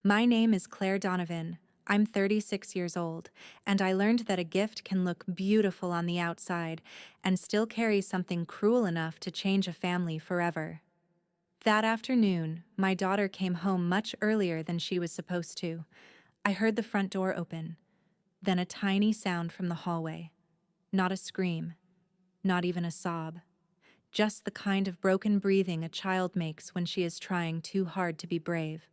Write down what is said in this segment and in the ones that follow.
My name is Claire Donovan. I'm 36 years old, and I learned that a gift can look beautiful on the outside and still carry something cruel enough to change a family forever. That afternoon, my daughter came home much earlier than she was supposed to. I heard the front door open, then a tiny sound from the hallway. Not a scream, not even a sob. Just the kind of broken breathing a child makes when she is trying too hard to be brave.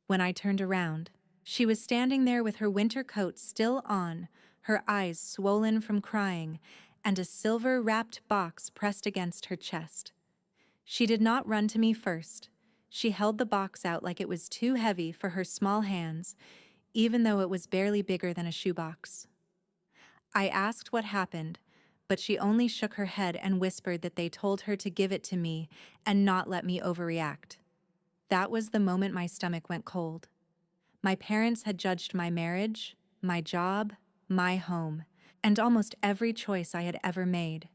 When I turned around, she was standing there with her winter coat still on, her eyes swollen from crying, and a silver-wrapped box pressed against her chest. She did not run to me first. She held the box out like it was too heavy for her small hands, even though it was barely bigger than a shoebox. I asked what happened, but she only shook her head and whispered that they told her to give it to me and not let me overreact. That was the moment my stomach went cold. My parents had judged my marriage, my job, my home, and almost every choice I had ever made.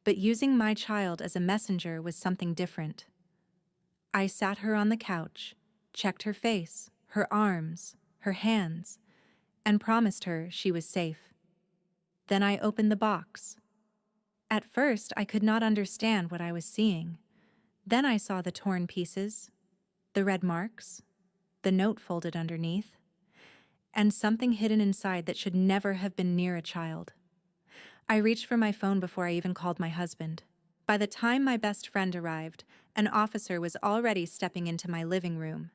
But using my child as a messenger was something different. I sat her on the couch, checked her face, her arms, her hands, and promised her she was safe. Then I opened the box. At first, I could not understand what I was seeing. Then I saw the torn pieces, the red marks, the note folded underneath, and something hidden inside that should never have been near a child. I reached for my phone before I even called my husband. By the time my best friend arrived, an officer was already stepping into my living room.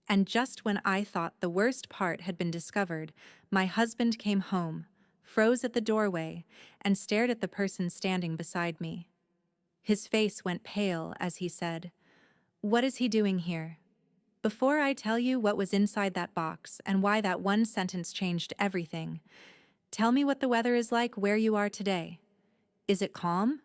And just when I thought the worst part had been discovered, my husband came home, froze at the doorway, and stared at the person standing beside me. His face went pale as he said, "What is he doing here?" Before I tell you what was inside that box and why that one sentence changed everything, tell me what the weather is like where you are today. Is it calm?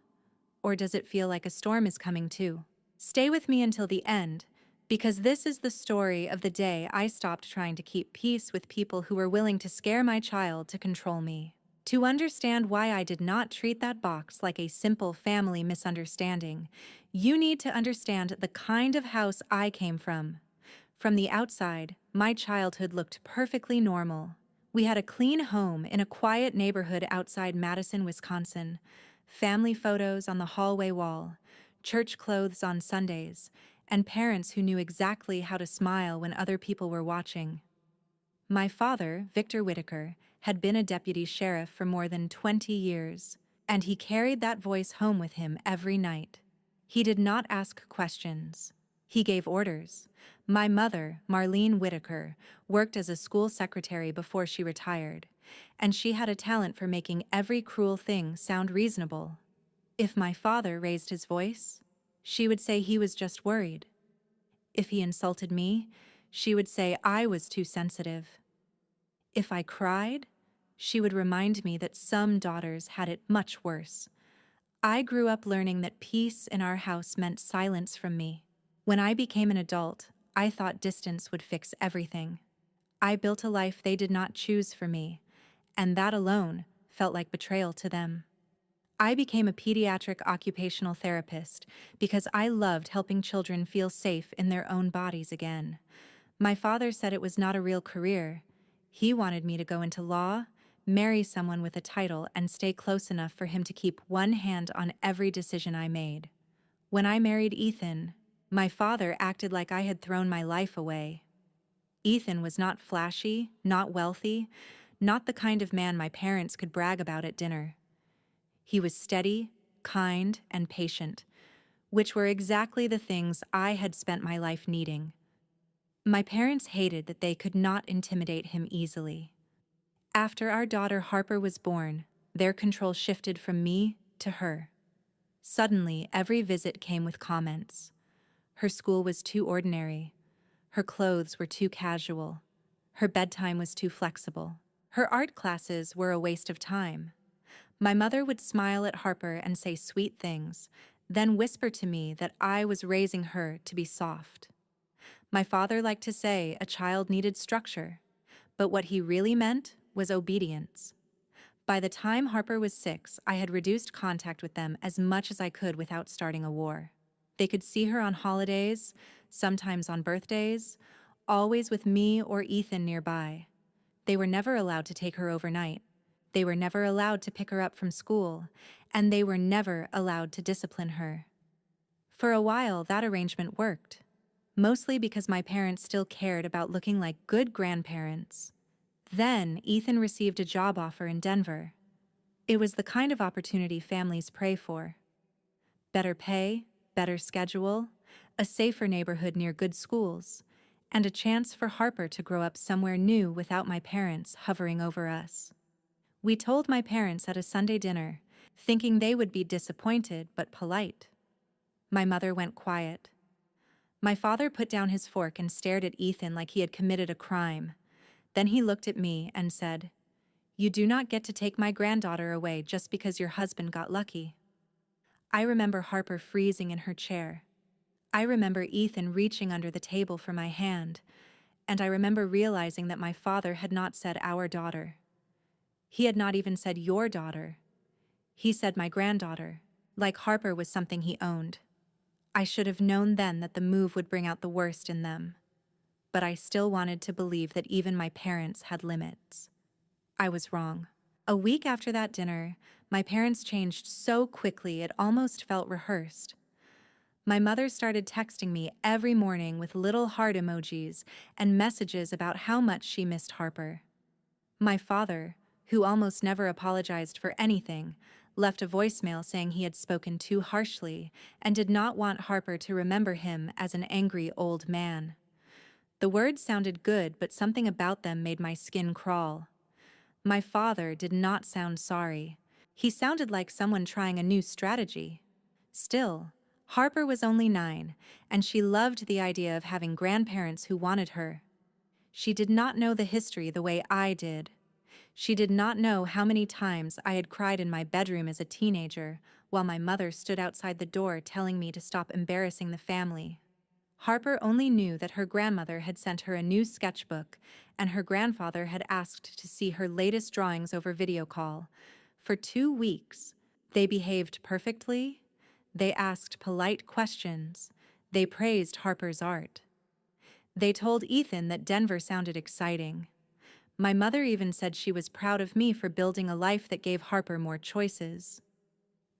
Or does it feel like a storm is coming too? Stay with me until the end, because this is the story of the day I stopped trying to keep peace with people who were willing to scare my child to control me. To understand why I did not treat that box like a simple family misunderstanding, you need to understand the kind of house I came from. From the outside, my childhood looked perfectly normal. We had a clean home in a quiet neighborhood outside Madison, Wisconsin, family photos on the hallway wall, church clothes on Sundays, and parents who knew exactly how to smile when other people were watching. My father, Victor Whitaker, had been a deputy sheriff for more than 20 years, and he carried that voice home with him every night. He did not ask questions. He gave orders. My mother, Marlene Whitaker, worked as a school secretary before she retired, and she had a talent for making every cruel thing sound reasonable. If my father raised his voice, she would say he was just worried. If he insulted me, she would say I was too sensitive. If I cried, she would remind me that some daughters had it much worse. I grew up learning that peace in our house meant silence from me. When I became an adult, I thought distance would fix everything. I built a life they did not choose for me, and that alone felt like betrayal to them. I became a pediatric occupational therapist because I loved helping children feel safe in their own bodies again. My father said it was not a real career. He wanted me to go into law, marry someone with a title, and stay close enough for him to keep one hand on every decision I made. When I married Ethan, my father acted like I had thrown my life away. Ethan was not flashy, not wealthy, not the kind of man my parents could brag about at dinner. He was steady, kind, and patient, which were exactly the things I had spent my life needing. My parents hated that they could not intimidate him easily. After our daughter Harper was born, their control shifted from me to her. Suddenly, every visit came with comments. Her school was too ordinary. Her clothes were too casual. Her bedtime was too flexible. Her art classes were a waste of time. My mother would smile at Harper and say sweet things, then whisper to me that I was raising her to be soft. My father liked to say a child needed structure, but what he really meant was obedience. By the time Harper was 6, I had reduced contact with them as much as I could without starting a war. They could see her on holidays, sometimes on birthdays, always with me or Ethan nearby. They were never allowed to take her overnight. They were never allowed to pick her up from school, and they were never allowed to discipline her. For a while, that arrangement worked, mostly because my parents still cared about looking like good grandparents. Then, Ethan received a job offer in Denver. It was the kind of opportunity families pray for. Better pay, better schedule, a safer neighborhood near good schools, and a chance for Harper to grow up somewhere new without my parents hovering over us. We told my parents at a Sunday dinner, thinking they would be disappointed but polite. My mother went quiet. My father put down his fork and stared at Ethan like he had committed a crime. Then he looked at me and said, "You do not get to take my granddaughter away just because your husband got lucky." I remember Harper freezing in her chair. I remember Ethan reaching under the table for my hand, and I remember realizing that my father had not said our daughter. He had not even said your daughter. He said my granddaughter, like Harper was something he owned. I should have known then that the move would bring out the worst in them. But I still wanted to believe that even my parents had limits. I was wrong. A week after that dinner, my parents changed so quickly it almost felt rehearsed. My mother started texting me every morning with little heart emojis and messages about how much she missed Harper. My father, who almost never apologized for anything, left a voicemail saying he had spoken too harshly and did not want Harper to remember him as an angry old man. The words sounded good, but something about them made my skin crawl. My father did not sound sorry. He sounded like someone trying a new strategy. Still, Harper was only 9, and she loved the idea of having grandparents who wanted her. She did not know the history the way I did. She did not know how many times I had cried in my bedroom as a teenager, while my mother stood outside the door telling me to stop embarrassing the family. Harper only knew that her grandmother had sent her a new sketchbook, and her grandfather had asked to see her latest drawings over video call. For 2 weeks, they behaved perfectly. They asked polite questions. They praised Harper's art. They told Ethan that Denver sounded exciting. My mother even said she was proud of me for building a life that gave Harper more choices.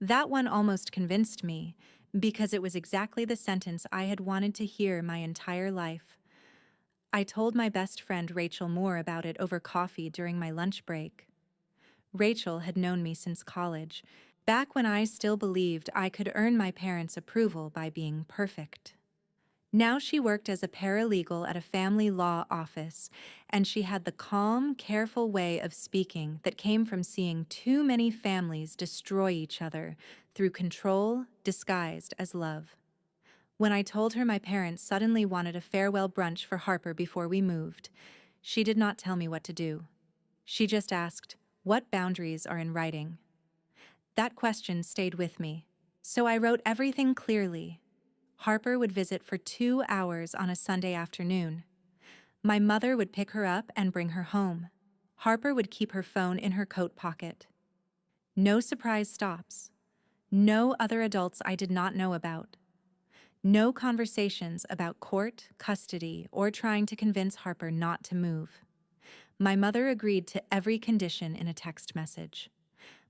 That one almost convinced me, because it was exactly the sentence I had wanted to hear my entire life. I told my best friend Rachel Moore about it over coffee during my lunch break. Rachel had known me since college, back when I still believed I could earn my parents' approval by being perfect. Now she worked as a paralegal at a family law office, and she had the calm, careful way of speaking that came from seeing too many families destroy each other through control disguised as love. When I told her my parents suddenly wanted a farewell brunch for Harper before we moved, she did not tell me what to do. She just asked, "What boundaries are in writing?" That question stayed with me, so I wrote everything clearly. Harper would visit for 2 hours on a Sunday afternoon. My mother would pick her up and bring her home. Harper would keep her phone in her coat pocket. No surprise stops. No other adults I did not know about. No conversations about court, custody, or trying to convince Harper not to move. My mother agreed to every condition in a text message.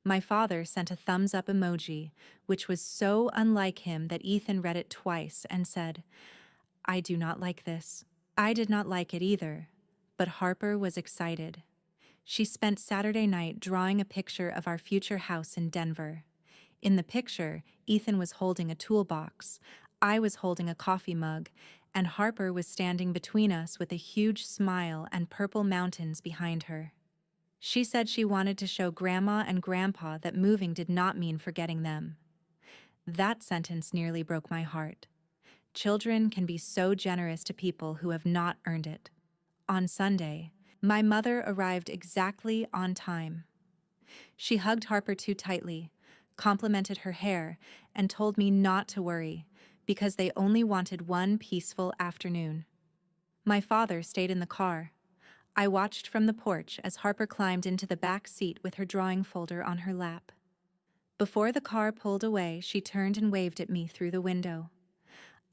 My father sent a thumbs-up emoji, which was so unlike him that Ethan read it twice and said, "I do not like this." I did not like it either, but Harper was excited. She spent Saturday night drawing a picture of our future house in Denver. In the picture, Ethan was holding a toolbox, I was holding a coffee mug, and Harper was standing between us with a huge smile and purple mountains behind her. She said she wanted to show Grandma and Grandpa that moving did not mean forgetting them. That sentence nearly broke my heart. Children can be so generous to people who have not earned it. On Sunday, my mother arrived exactly on time. She hugged Harper too tightly, complimented her hair, and told me not to worry, because they only wanted one peaceful afternoon. My father stayed in the car. I watched from the porch as Harper climbed into the back seat with her drawing folder on her lap. Before the car pulled away, she turned and waved at me through the window.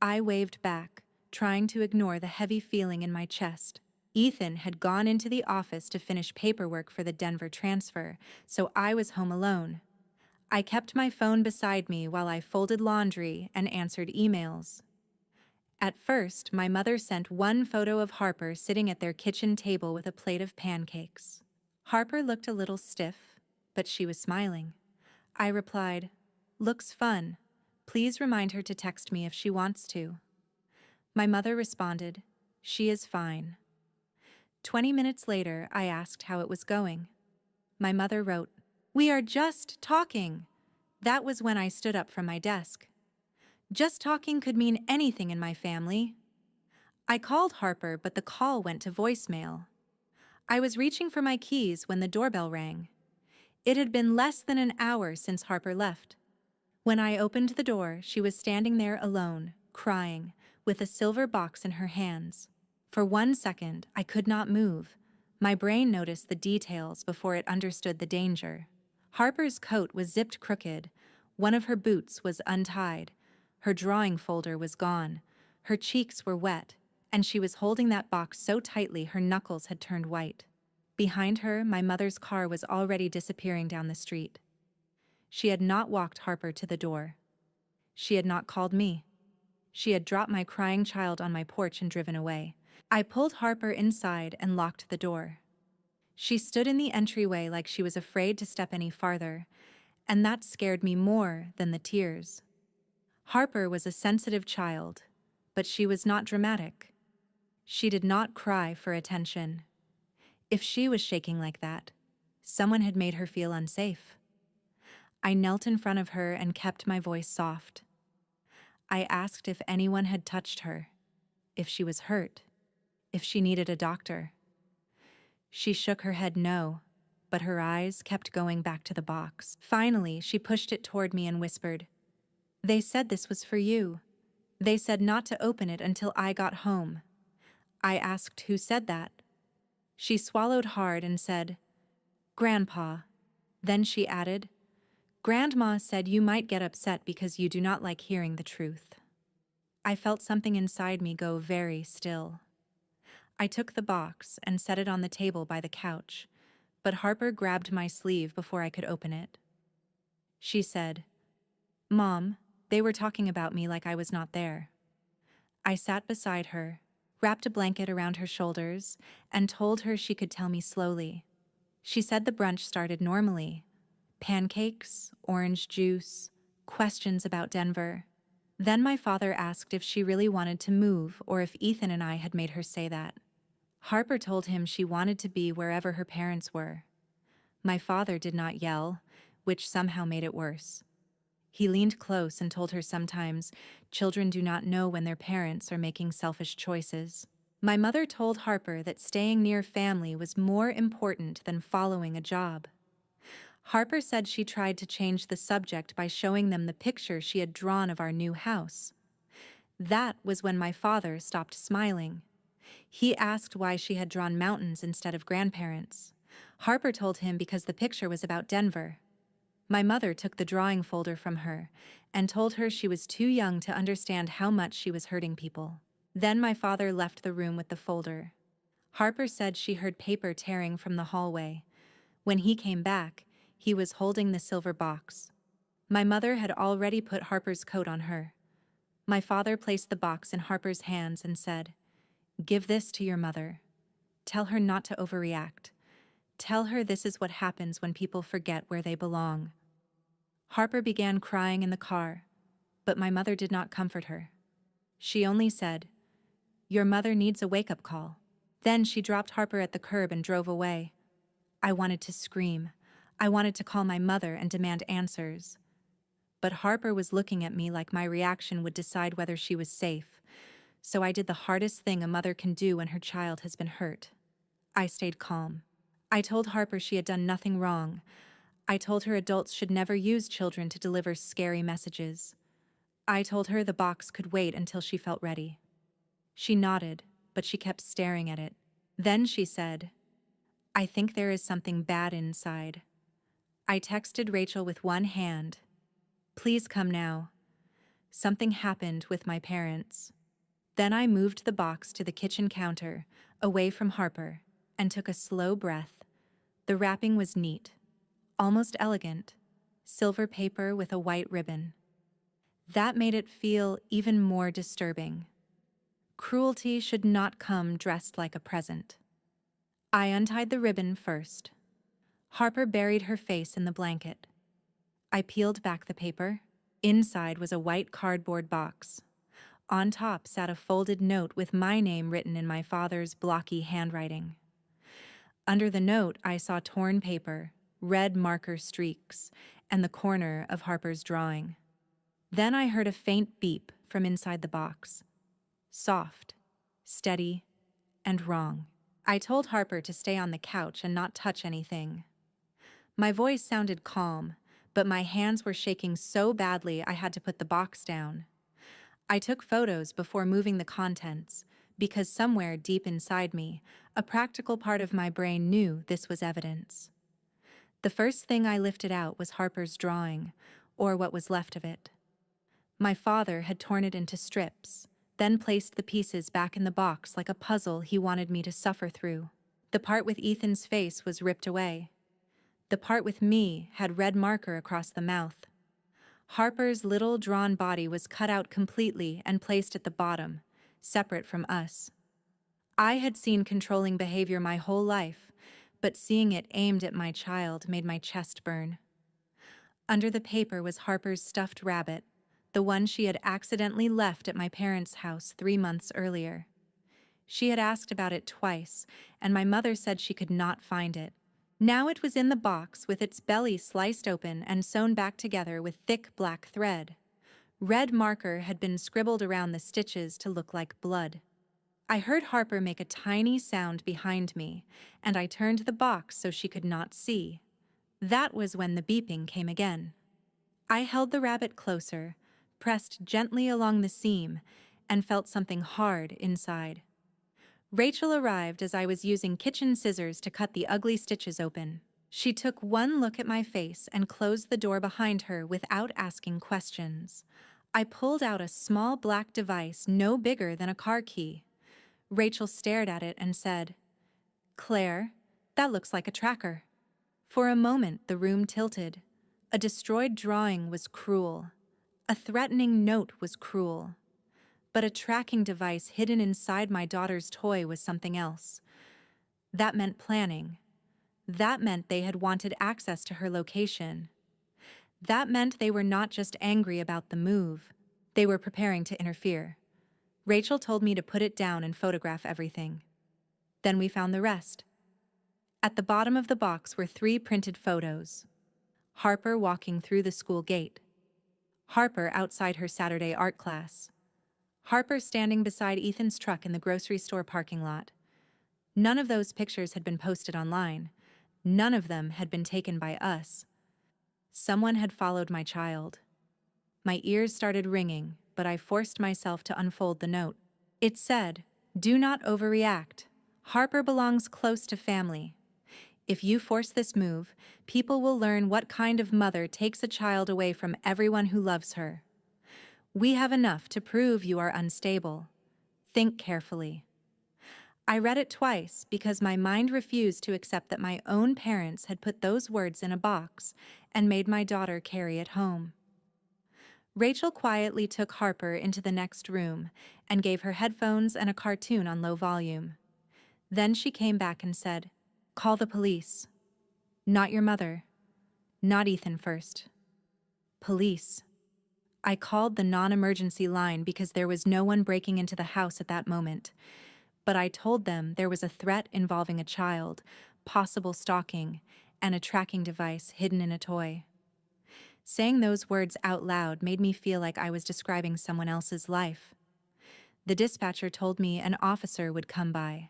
I waved back, trying to ignore the heavy feeling in my chest. Ethan had gone into the office to finish paperwork for the Denver transfer, so I was home alone. I kept my phone beside me while I folded laundry and answered emails. At first, my mother sent one photo of Harper sitting at their kitchen table with a plate of pancakes. Harper looked a little stiff, but she was smiling. I replied, "Looks fun. Please remind her to text me if she wants to." My mother responded, "She is fine." 20 minutes later, I asked how it was going. My mother wrote, "We are just talking." That was when I stood up from my desk. Just talking could mean anything in my family. I called Harper, but the call went to voicemail. I was reaching for my keys when the doorbell rang. It had been less than an hour since Harper left. When I opened the door, she was standing there alone, crying, with a silver box in her hands. For 1 second, I could not move. My brain noticed the details before it understood the danger. Harper's coat was zipped crooked. One of her boots was untied. Her drawing folder was gone. Her cheeks were wet, and she was holding that box so tightly her knuckles had turned white. Behind her, my mother's car was already disappearing down the street. She had not walked Harper to the door. She had not called me. She had dropped my crying child on my porch and driven away. I pulled Harper inside and locked the door. She stood in the entryway like she was afraid to step any farther, and that scared me more than the tears. Harper was a sensitive child, but she was not dramatic. She did not cry for attention. If she was shaking like that, someone had made her feel unsafe. I knelt in front of her and kept my voice soft. I asked if anyone had touched her, if she was hurt, if she needed a doctor. She shook her head no, but her eyes kept going back to the box. Finally, she pushed it toward me and whispered, "They said this was for you. They said not to open it until I got home." I asked who said that. She swallowed hard and said, "Grandpa." Then she added, "Grandma said you might get upset because you do not like hearing the truth." I felt something inside me go very still. I took the box and set it on the table by the couch, but Harper grabbed my sleeve before I could open it. She said, "Mom, they were talking about me like I was not there." I sat beside her, wrapped a blanket around her shoulders, and told her she could tell me slowly. She said the brunch started normally. Pancakes, orange juice, questions about Denver. Then my father asked if she really wanted to move or if Ethan and I had made her say that. Harper told him she wanted to be wherever her parents were. My father did not yell, which somehow made it worse. He leaned close and told her sometimes children do not know when their parents are making selfish choices. My mother told Harper that staying near family was more important than following a job. Harper said she tried to change the subject by showing them the picture she had drawn of our new house. That was when my father stopped smiling. He asked why she had drawn mountains instead of grandparents. Harper told him because the picture was about Denver. My mother took the drawing folder from her and told her she was too young to understand how much she was hurting people. Then my father left the room with the folder. Harper said she heard paper tearing from the hallway. When he came back, he was holding the silver box. My mother had already put Harper's coat on her. My father placed the box in Harper's hands and said, "Give this to your mother. Tell her not to overreact. Tell her this is what happens when people forget where they belong." Harper began crying in the car, but my mother did not comfort her. She only said, "Your mother needs a wake-up call." Then she dropped Harper at the curb and drove away. I wanted to scream. I wanted to call my mother and demand answers. But Harper was looking at me like my reaction would decide whether she was safe, so I did the hardest thing a mother can do when her child has been hurt. I stayed calm. I told Harper she had done nothing wrong. I told her adults should never use children to deliver scary messages. I told her the box could wait until she felt ready. She nodded, but she kept staring at it. Then she said, "I think there is something bad inside." I texted Rachel with one hand, "Please come now. Something happened with my parents." Then I moved the box to the kitchen counter, away from Harper, and took a slow breath. The wrapping was neat, almost elegant, silver paper with a white ribbon. That made it feel even more disturbing. Cruelty should not come dressed like a present. I untied the ribbon first. Harper buried her face in the blanket. I peeled back the paper. Inside was a white cardboard box. On top sat a folded note with my name written in my father's blocky handwriting. Under the note, I saw torn paper, red marker streaks, and the corner of Harper's drawing. Then I heard a faint beep from inside the box. Soft, steady, and wrong. I told Harper to stay on the couch and not touch anything. My voice sounded calm, but my hands were shaking so badly I had to put the box down. I took photos before moving the contents, because somewhere deep inside me, a practical part of my brain knew this was evidence. The first thing I lifted out was Harper's drawing, or what was left of it. My father had torn it into strips, then placed the pieces back in the box like a puzzle he wanted me to suffer through. The part with Ethan's face was ripped away. The part with me had red marker across the mouth. Harper's little drawn body was cut out completely and placed at the bottom, separate from us. I had seen controlling behavior my whole life, but seeing it aimed at my child made my chest burn. Under the paper was Harper's stuffed rabbit, the one she had accidentally left at my parents' house 3 months earlier. She had asked about it twice, and my mother said she could not find it. Now it was in the box with its belly sliced open and sewn back together with thick black thread. Red marker had been scribbled around the stitches to look like blood. I heard Harper make a tiny sound behind me, and I turned the box so she could not see. That was when the beeping came again. I held the rabbit closer, pressed gently along the seam, and felt something hard inside. Rachel arrived as I was using kitchen scissors to cut the ugly stitches open. She took one look at my face and closed the door behind her without asking questions. I pulled out a small black device no bigger than a car key. Rachel stared at it and said, "Claire, that looks like a tracker." For a moment, the room tilted. A destroyed drawing was cruel. A threatening note was cruel. But a tracking device hidden inside my daughter's toy was something else. That meant planning. That meant they had wanted access to her location. That meant they were not just angry about the move. They were preparing to interfere. Rachel told me to put it down and photograph everything. Then we found the rest. At the bottom of the box were 3 printed photos. Harper walking through the school gate. Harper outside her Saturday art class. Harper standing beside Ethan's truck in the grocery store parking lot. None of those pictures had been posted online. None of them had been taken by us. Someone had followed my child. My ears started ringing, but I forced myself to unfold the note. It said, "Do not overreact. Harper belongs close to family. If you force this move, people will learn what kind of mother takes a child away from everyone who loves her. We have enough to prove you are unstable. Think carefully." I read it twice because my mind refused to accept that my own parents had put those words in a box and made my daughter carry it home. Rachel quietly took Harper into the next room and gave her headphones and a cartoon on low volume. Then she came back and said, "Call the police. Not your mother. Not Ethan first. Police." I called the non-emergency line because there was no one breaking into the house at that moment. But I told them there was a threat involving a child, possible stalking, and a tracking device hidden in a toy. Saying those words out loud made me feel like I was describing someone else's life. The dispatcher told me an officer would come by.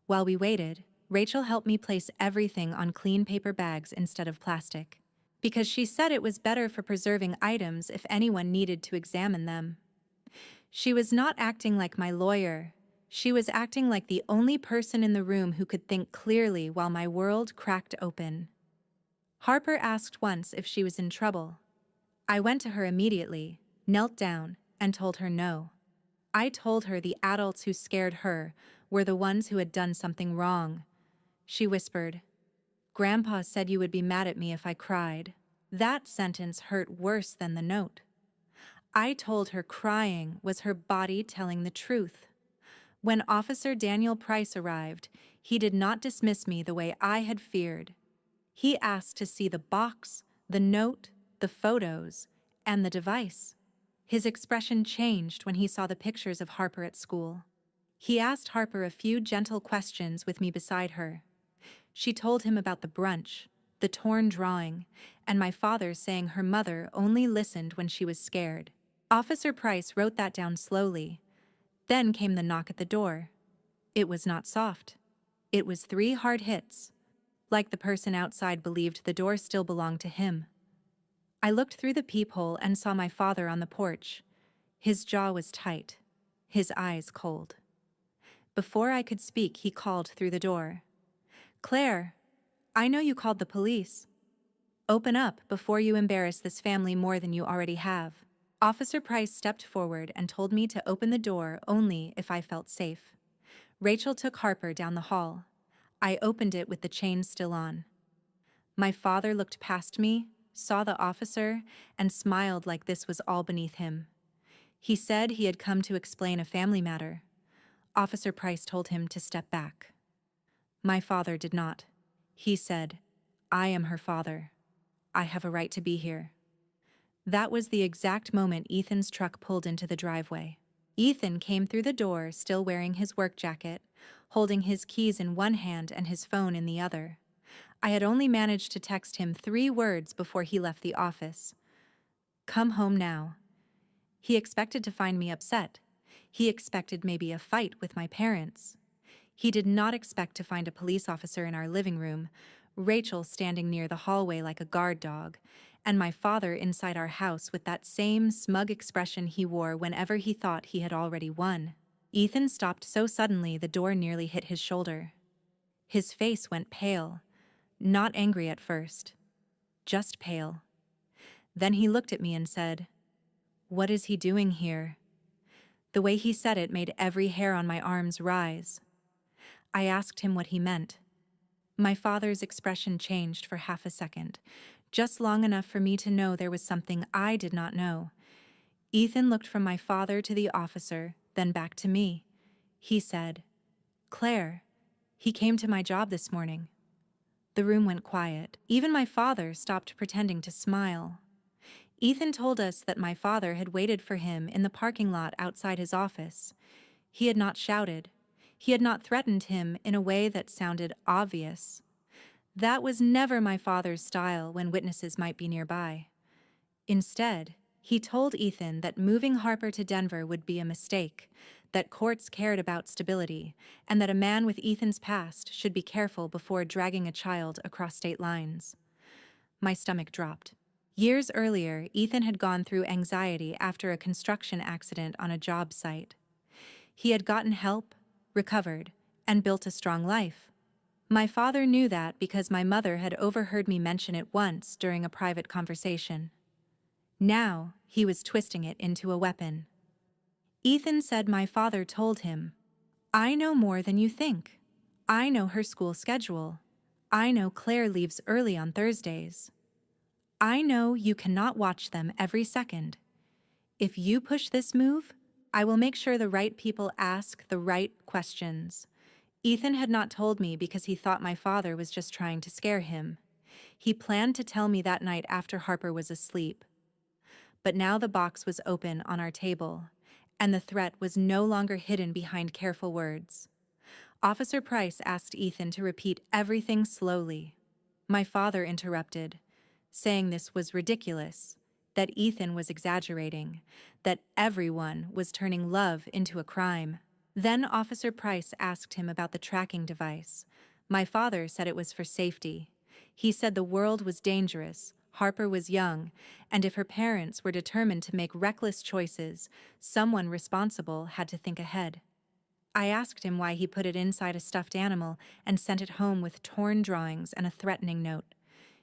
While we waited, Rachel helped me place everything on clean paper bags instead of plastic, because she said it was better for preserving items if anyone needed to examine them. She was not acting like my lawyer. She was acting like the only person in the room who could think clearly while my world cracked open. Harper asked once if she was in trouble. I went to her immediately, knelt down, and told her no. I told her the adults who scared her were the ones who had done something wrong. She whispered, "Grandpa said you would be mad at me if I cried." That sentence hurt worse than the note. I told her crying was her body telling the truth. When Officer Daniel Price arrived, he did not dismiss me the way I had feared. He asked to see the box, the note, the photos, and the device. His expression changed when he saw the pictures of Harper at school. He asked Harper a few gentle questions with me beside her. She told him about the brunch, the torn drawing, and my father saying her mother only listened when she was scared. Officer Price wrote that down slowly. Then came the knock at the door. It was not soft. It was 3 hard hits, like the person outside believed the door still belonged to him. I looked through the peephole and saw my father on the porch. His jaw was tight, his eyes cold. Before I could speak, he called through the door. "Claire, I know you called the police. Open up before you embarrass this family more than you already have." Officer Price stepped forward and told me to open the door only if I felt safe. Rachel took Harper down the hall. I opened it with the chain still on. My father looked past me, saw the officer, and smiled like this was all beneath him. He said he had come to explain a family matter. Officer Price told him to step back. My father did not. He said, "I am her father. I have a right to be here." That was the exact moment Ethan's truck pulled into the driveway. Ethan came through the door still wearing his work jacket, holding his keys in one hand and his phone in the other. I had only managed to text him 3 words before he left the office. "Come home now." He expected to find me upset. He expected maybe a fight with my parents. He did not expect to find a police officer in our living room, Rachel standing near the hallway like a guard dog, and my father inside our house with that same smug expression he wore whenever he thought he had already won. Ethan stopped so suddenly the door nearly hit his shoulder. His face went pale, not angry at first, just pale. Then he looked at me and said, "What is he doing here?" The way he said it made every hair on my arms rise. I asked him what he meant. My father's expression changed for half a second, just long enough for me to know there was something I did not know. Ethan looked from my father to the officer, then back to me. He said, "Claire, he came to my job this morning." The room went quiet. Even my father stopped pretending to smile. Ethan told us that my father had waited for him in the parking lot outside his office. He had not shouted. He had not threatened him in a way that sounded obvious. That was never my father's style when witnesses might be nearby. Instead, he told Ethan that moving Harper to Denver would be a mistake, that courts cared about stability, and that a man with Ethan's past should be careful before dragging a child across state lines. My stomach dropped. Years earlier, Ethan had gone through anxiety after a construction accident on a job site. He had gotten help, recovered, and built a strong life. My father knew that because my mother had overheard me mention it once during a private conversation. Now, he was twisting it into a weapon. Ethan said my father told him, "I know more than you think. I know her school schedule. I know Claire leaves early on Thursdays. I know you cannot watch them every second. If you push this move, I will make sure the right people ask the right questions." Ethan had not told me because he thought my father was just trying to scare him. He planned to tell me that night after Harper was asleep. But now the box was open on our table, and the threat was no longer hidden behind careful words. Officer Price asked Ethan to repeat everything slowly. My father interrupted, saying this was ridiculous, that Ethan was exaggerating, that everyone was turning love into a crime. Then Officer Price asked him about the tracking device. My father said it was for safety. He said the world was dangerous, Harper was young, and if her parents were determined to make reckless choices, someone responsible had to think ahead. I asked him why he put it inside a stuffed animal and sent it home with torn drawings and a threatening note.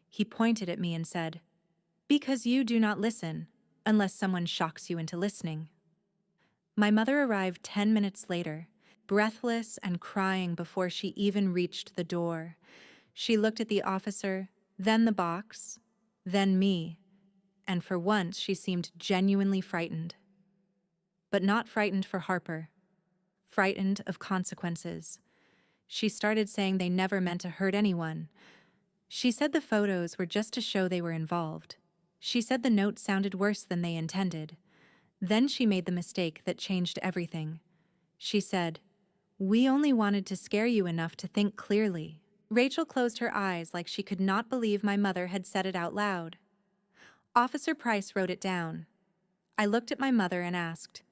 He pointed at me and said, "Because you do not listen, unless someone shocks you into listening." My mother arrived 10 minutes later, breathless and crying before she even reached the door. She looked at the officer, then the box, then me, and for once she seemed genuinely frightened. But not frightened for Harper, frightened of consequences. She started saying they never meant to hurt anyone. She said the photos were just to show they were involved. She said the note sounded worse than they intended. Then she made the mistake that changed everything. She said, "We only wanted to scare you enough to think clearly." Rachel closed her eyes like she could not believe my mother had said it out loud. Officer Price wrote it down. I looked at my mother and asked,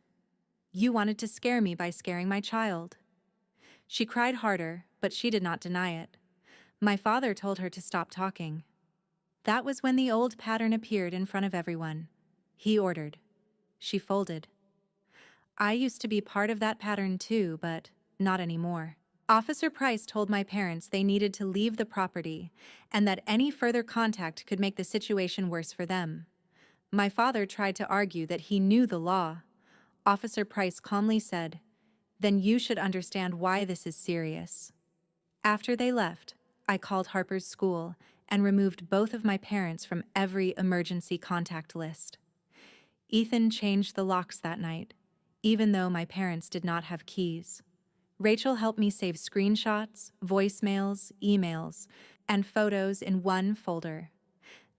"You wanted to scare me by scaring my child?" She cried harder, but she did not deny it. My father told her to stop talking. That was when the old pattern appeared in front of everyone. He ordered. She folded. I used to be part of that pattern too, but not anymore. Officer Price told my parents they needed to leave the property and that any further contact could make the situation worse for them. My father tried to argue that he knew the law. Officer Price calmly said, "Then you should understand why this is serious." After they left, I called Harper's school and removed both of my parents from every emergency contact list. Ethan changed the locks that night, even though my parents did not have keys. Rachel helped me save screenshots, voicemails, emails, and photos in one folder.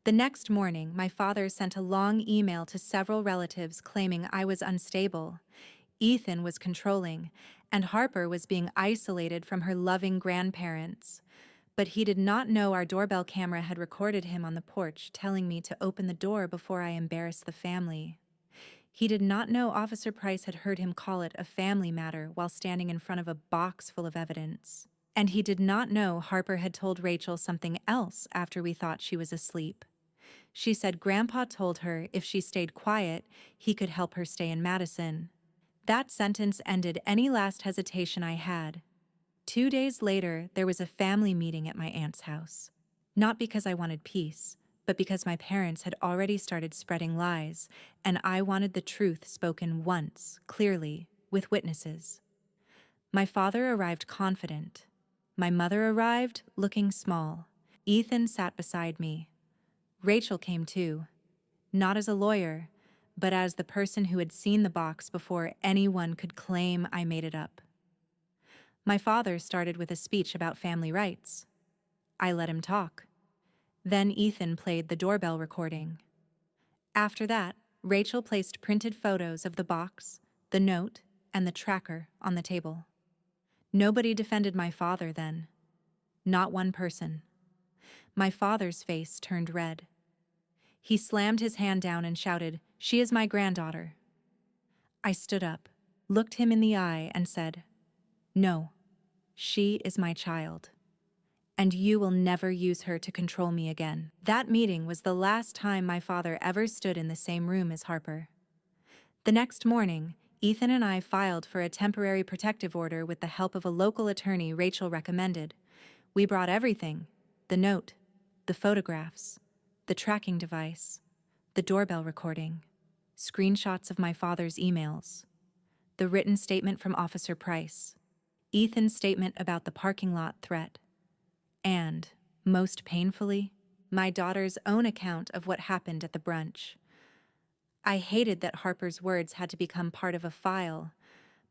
The next morning, my father sent a long email to several relatives claiming I was unstable. Ethan was controlling, and Harper was being isolated from her loving grandparents. But he did not know our doorbell camera had recorded him on the porch telling me to open the door before I embarrassed the family. He did not know Officer Price had heard him call it a family matter while standing in front of a box full of evidence. And he did not know Harper had told Rachel something else after we thought she was asleep. She said Grandpa told her if she stayed quiet, he could help her stay in Madison. That sentence ended any last hesitation I had. 2 days later, there was a family meeting at my aunt's house. Not because I wanted peace, but because my parents had already started spreading lies, and I wanted the truth spoken once, clearly, with witnesses. My father arrived confident. My mother arrived looking small. Ethan sat beside me. Rachel came too, not as a lawyer, but as the person who had seen the box before anyone could claim I made it up. My father started with a speech about family rights. I let him talk. Then Ethan played the doorbell recording. After that, Rachel placed printed photos of the box, the note, and the tracker on the table. Nobody defended my father then. Not one person. My father's face turned red. He slammed his hand down and shouted, "She is my granddaughter." I stood up, looked him in the eye, and said, "No, she is my child. And you will never use her to control me again." That meeting was the last time my father ever stood in the same room as Harper. The next morning, Ethan and I filed for a temporary protective order with the help of a local attorney Rachel recommended. We brought everything: the note, the photographs, the tracking device, the doorbell recording, screenshots of my father's emails, the written statement from Officer Price, Ethan's statement about the parking lot threat, and, most painfully, my daughter's own account of what happened at the brunch. I hated that Harper's words had to become part of a file,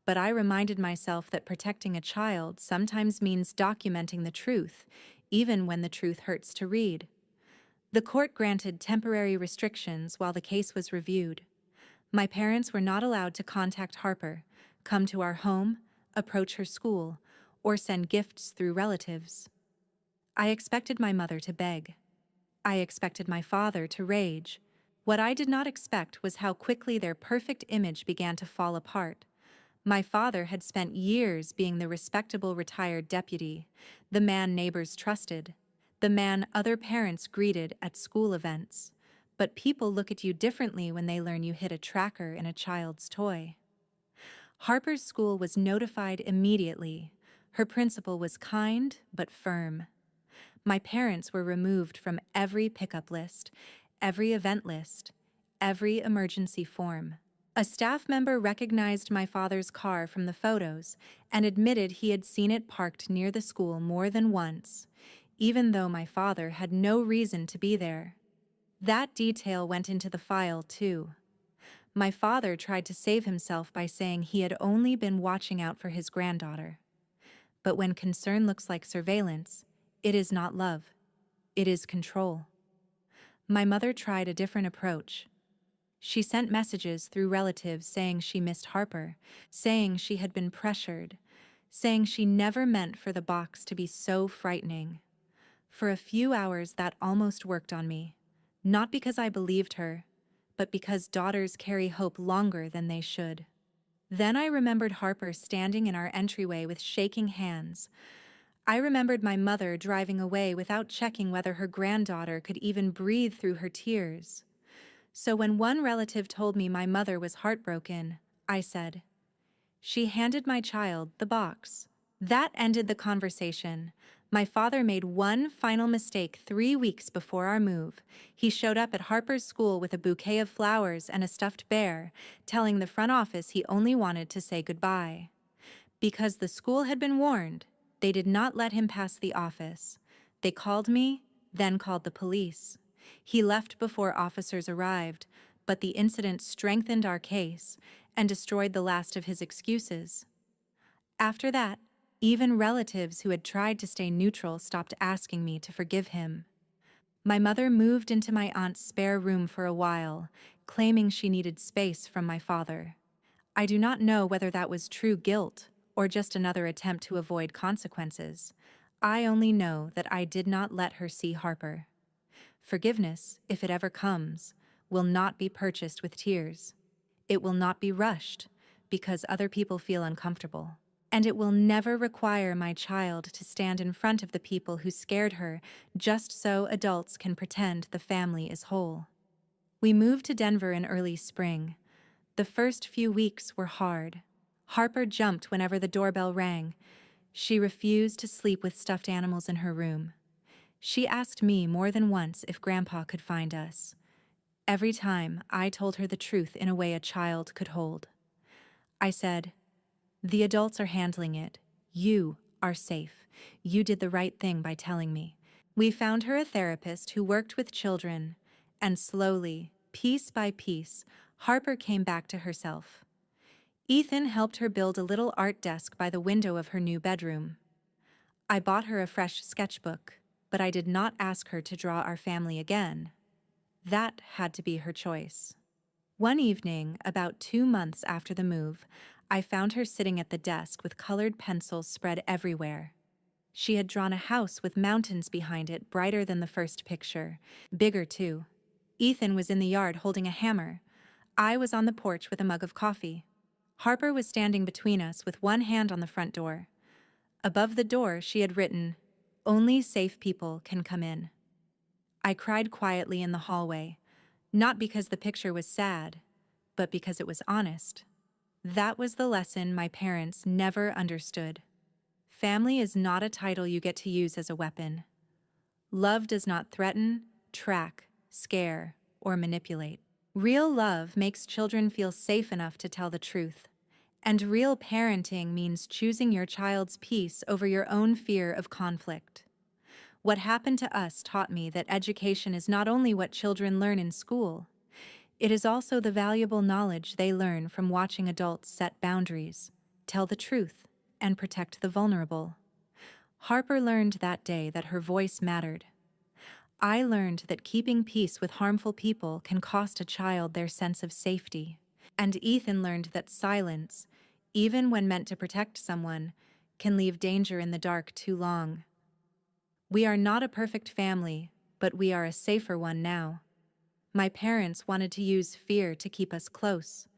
but I reminded myself that protecting a child sometimes means documenting the truth, even when the truth hurts to read. The court granted temporary restrictions while the case was reviewed. My parents were not allowed to contact Harper, come to our home, approach her school, or send gifts through relatives. I expected my mother to beg. I expected my father to rage. What I did not expect was how quickly their perfect image began to fall apart. My father had spent years being the respectable retired deputy, the man neighbors trusted, the man other parents greeted at school events. But people look at you differently when they learn you hid a tracker in a child's toy. Harper's school was notified immediately. Her principal was kind but firm. My parents were removed from every pickup list, every event list, every emergency form. A staff member recognized my father's car from the photos and admitted he had seen it parked near the school more than once, even though my father had no reason to be there. That detail went into the file, too. My father tried to save himself by saying he had only been watching out for his granddaughter. But when concern looks like surveillance, it is not love. It is control. My mother tried a different approach. She sent messages through relatives saying she missed Harper, saying she had been pressured, saying she never meant for the box to be so frightening. For a few hours, that almost worked on me. Not because I believed her, but because daughters carry hope longer than they should. Then I remembered Harper standing in our entryway with shaking hands. I remembered my mother driving away without checking whether her granddaughter could even breathe through her tears. So when one relative told me my mother was heartbroken, I said, "She handed my child the box." That ended the conversation. My father made one final mistake 3 weeks before our move. He showed up at Harper's school with a bouquet of flowers and a stuffed bear, telling the front office he only wanted to say goodbye. Because the school had been warned, they did not let him pass the office. They called me, then called the police. He left before officers arrived, but the incident strengthened our case and destroyed the last of his excuses. After that, even relatives who had tried to stay neutral stopped asking me to forgive him. My mother moved into my aunt's spare room for a while, claiming she needed space from my father. I do not know whether that was true guilt or just another attempt to avoid consequences. I only know that I did not let her see Harper. Forgiveness, if it ever comes, will not be purchased with tears. It will not be rushed because other people feel uncomfortable. And it will never require my child to stand in front of the people who scared her just so adults can pretend the family is whole. We moved to Denver in early spring. The first few weeks were hard. Harper jumped whenever the doorbell rang. She refused to sleep with stuffed animals in her room. She asked me more than once if Grandpa could find us. Every time, I told her the truth in a way a child could hold. I said, "The adults are handling it. You are safe. You did the right thing by telling me." We found her a therapist who worked with children, and slowly, piece by piece, Harper came back to herself. Ethan helped her build a little art desk by the window of her new bedroom. I bought her a fresh sketchbook, but I did not ask her to draw our family again. That had to be her choice. One evening, about 2 months after the move, I found her sitting at the desk with colored pencils spread everywhere. She had drawn a house with mountains behind it, brighter than the first picture, bigger too. Ethan was in the yard holding a hammer. I was on the porch with a mug of coffee. Harper was standing between us with one hand on the front door. Above the door, she had written, "Only safe people can come in." I cried quietly in the hallway, not because the picture was sad, but because it was honest. That was the lesson my parents never understood. Family is not a title you get to use as a weapon. Love does not threaten, track, scare, or manipulate. Real love makes children feel safe enough to tell the truth. And real parenting means choosing your child's peace over your own fear of conflict. What happened to us taught me that education is not only what children learn in school, it is also the valuable knowledge they learn from watching adults set boundaries, tell the truth, and protect the vulnerable. Harper learned that day that her voice mattered. I learned that keeping peace with harmful people can cost a child their sense of safety. And Ethan learned that silence, even when meant to protect someone, can leave danger in the dark too long. We are not a perfect family, but we are a safer one now. My parents wanted to use fear to keep us close.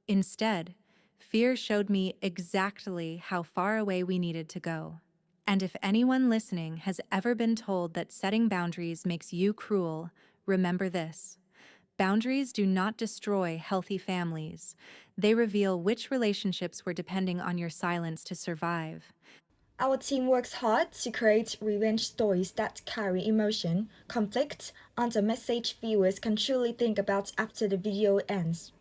Instead, fear showed me exactly how far away we needed to go. And if anyone listening has ever been told that setting boundaries makes you cruel, remember this. Boundaries do not destroy healthy families. They reveal which relationships were depending on your silence to survive. Our team works hard to create revenge stories that carry emotion, conflict, and a message viewers can truly think about after the video ends.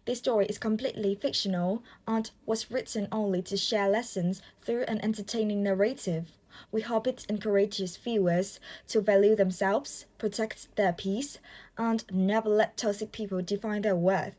This story is completely fictional and was written only to share lessons through an entertaining narrative. We hope it encourages viewers to value themselves, protect their peace, and never let toxic people define their worth.